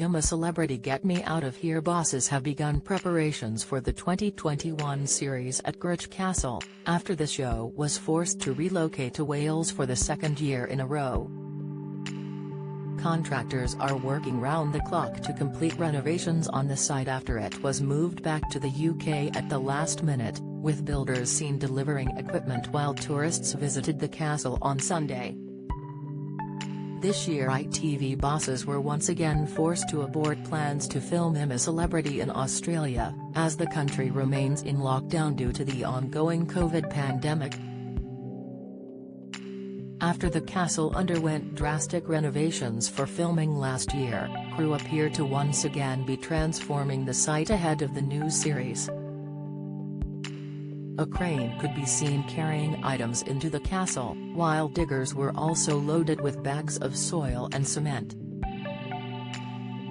I'm a Celebrity Get Me Out of Here bosses have begun preparations for the 2021 series at Gwrych Castle, after the show was forced to relocate to Wales for the second year in a row. Contractors are working round the clock to complete renovations on the site after it was moved back to the UK at the last minute, with builders seen delivering equipment while tourists visited the castle on Sunday. This year ITV bosses were once again forced to abort plans to film I'm a Celebrity in Australia, as the country remains in lockdown due to the ongoing COVID pandemic. After the castle underwent drastic renovations for filming last year, crew appear to once again be transforming the site ahead of the new series. A crane could be seen carrying items into the castle, while diggers were also loaded with bags of soil and cement.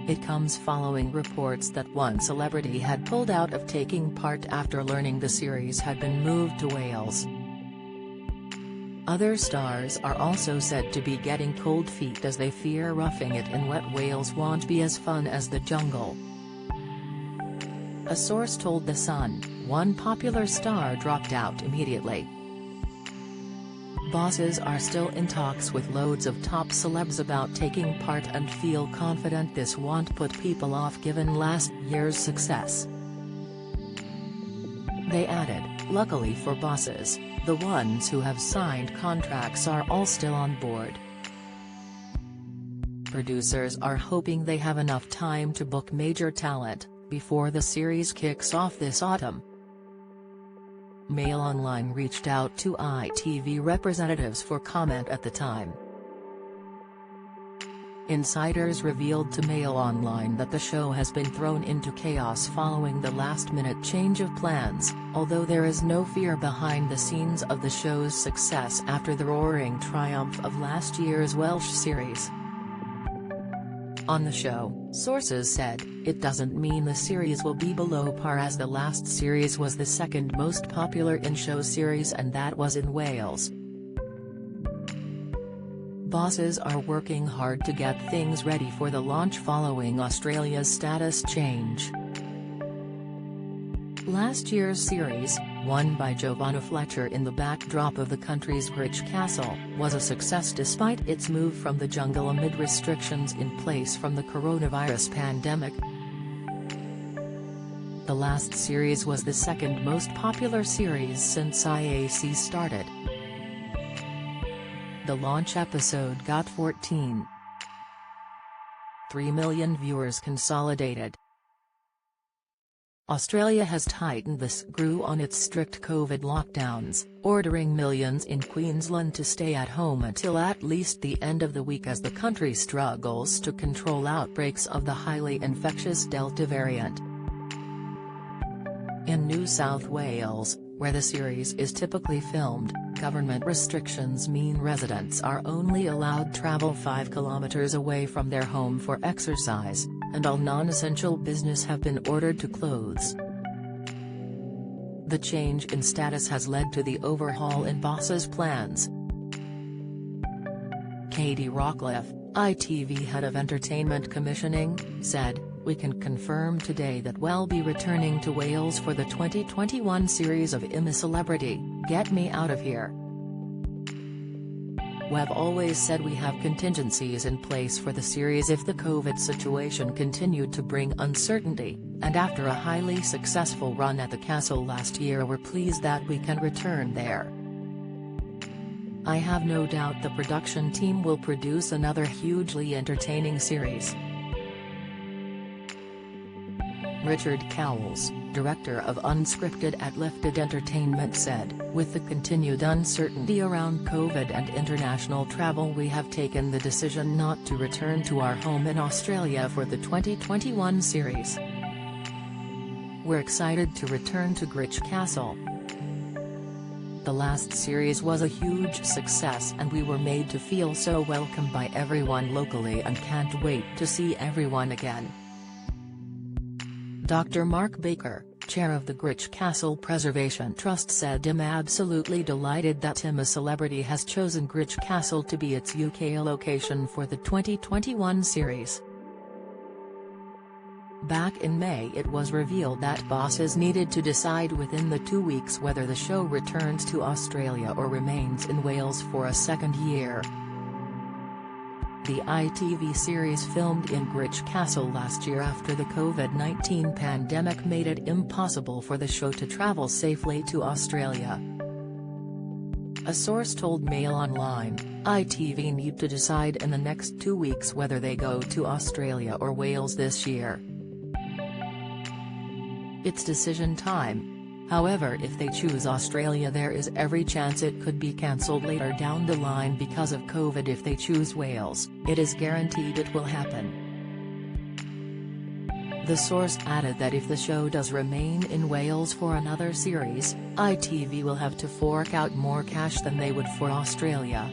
It comes following reports that one celebrity had pulled out of taking part after learning the series had been moved to Wales. Other stars are also said to be getting cold feet as they fear roughing it in wet Wales won't be as fun as the jungle. A source told The Sun, one popular star dropped out immediately. Bosses are still in talks with loads of top celebs about taking part and feel confident this won't put people off given last year's success. They added, luckily for bosses, the ones who have signed contracts are all still on board. Producers are hoping they have enough time to book major talent before the series kicks off this autumn. Mail Online reached out to ITV representatives for comment at the time. Insiders revealed to Mail Online that the show has been thrown into chaos following the last-minute change of plans, although there is no fear behind the scenes of the show's success after the roaring triumph of last year's Welsh series. On the show, sources said, it doesn't mean the series will be below par as the last series was the second most popular in-show series and that was in Wales. Bosses are working hard to get things ready for the launch following Australia's status change. Last year's series, won by Giovanna Fletcher in the backdrop of the country's Gwrych Castle, was a success despite its move from the jungle amid restrictions in place from the coronavirus pandemic. The last series was the second most popular series since IAC started. The launch episode got 14.3 million viewers consolidated. Australia has tightened the screw on its strict COVID lockdowns, ordering millions in Queensland to stay at home until at least the end of the week as the country struggles to control outbreaks of the highly infectious Delta variant. In New South Wales, where the series is typically filmed, government restrictions mean residents are only allowed travel 5 kilometres away from their home for exercise, and all non-essential business have been ordered to close. The change in status has led to the overhaul in bosses' plans. Katie Rockcliffe, ITV head of entertainment commissioning, said, "We can confirm today that we'll be returning to Wales for the 2021 series of I'm a Celebrity, Get Me Out of Here. We've always said we have contingencies in place for the series if the COVID situation continued to bring uncertainty, and after a highly successful run at the castle last year we're pleased that we can return there. I have no doubt the production team will produce another hugely entertaining series." Richard Cowles, director of Unscripted at Lifted Entertainment said, "With the continued uncertainty around COVID and international travel we have taken the decision not to return to our home in Australia for the 2021 series. We're excited to return to Gwrych Castle. The last series was a huge success and we were made to feel so welcome by everyone locally and can't wait to see everyone again." Dr. Mark Baker, chair of the Gwrych Castle Preservation Trust said, "I'm absolutely delighted that I'm a Celebrity has chosen Gwrych Castle to be its UK location for the 2021 series. Back in May it was revealed that bosses needed to decide within the 2 weeks whether the show returns to Australia or remains in Wales for a second year. The ITV series filmed in Gwrych Castle last year after the COVID-19 pandemic made it impossible for the show to travel safely to Australia. A source told Mail Online, ITV need to decide in the next 2 weeks whether they go to Australia or Wales this year. It's decision time. However, if they choose Australia, there is every chance it could be cancelled later down the line because of COVID. If they choose Wales, it is guaranteed it will happen. The source added that if the show does remain in Wales for another series, ITV will have to fork out more cash than they would for Australia.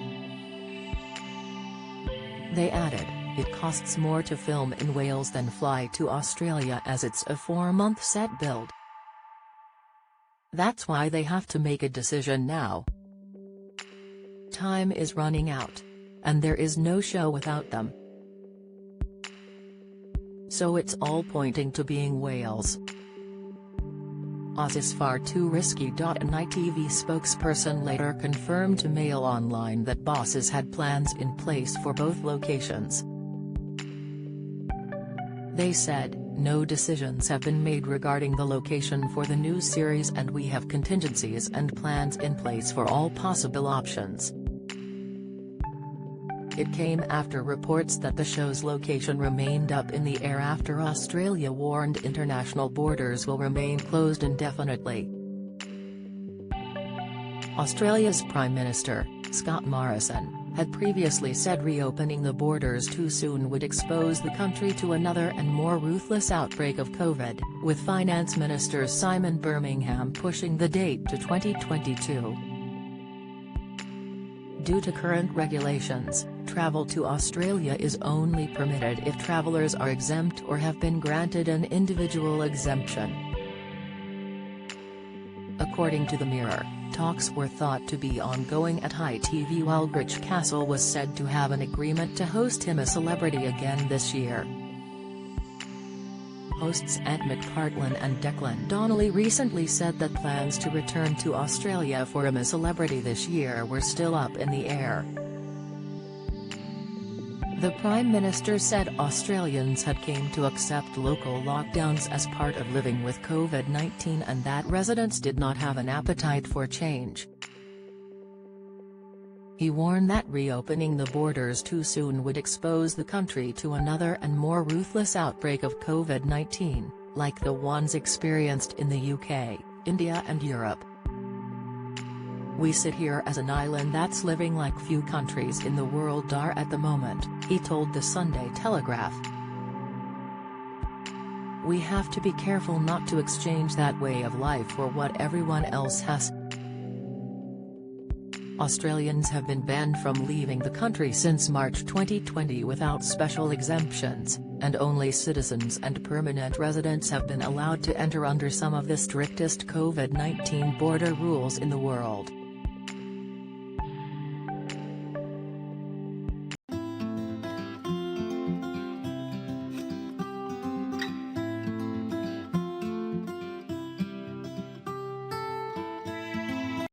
They added, it costs more to film in Wales than fly to Australia as it's a 4-month set build. That's why they have to make a decision now. Time is running out. And there is no show without them. So it's all pointing to being Wales. Oz is far too risky. An ITV spokesperson later confirmed to Mail Online that bosses had plans in place for both locations. They said, no decisions have been made regarding the location for the new series and we have contingencies and plans in place for all possible options. It came after reports that the show's location remained up in the air after Australia warned international borders will remain closed indefinitely. Australia's Prime Minister, Scott Morrison, had previously said reopening the borders too soon would expose the country to another and more ruthless outbreak of COVID, with Finance Minister Simon Birmingham pushing the date to 2022. Due to current regulations, travel to Australia is only permitted if travellers are exempt or have been granted an individual exemption. According to the Mirror, talks were thought to be ongoing at ITV while Gwrych Castle was said to have an agreement to host him a celebrity again this year. Hosts Ant McPartlin and Declan Donnelly recently said that plans to return to Australia for him a celebrity this year were still up in the air. The Prime Minister said Australians had come to accept local lockdowns as part of living with COVID-19 and that residents did not have an appetite for change. He warned that reopening the borders too soon would expose the country to another and more ruthless outbreak of COVID-19, like the ones experienced in the UK, India and Europe. We sit here as an island that's living like few countries in the world are at the moment, he told the Sunday Telegraph. We have to be careful not to exchange that way of life for what everyone else has. Australians have been banned from leaving the country since March 2020 without special exemptions, and only citizens and permanent residents have been allowed to enter under some of the strictest COVID-19 border rules in the world.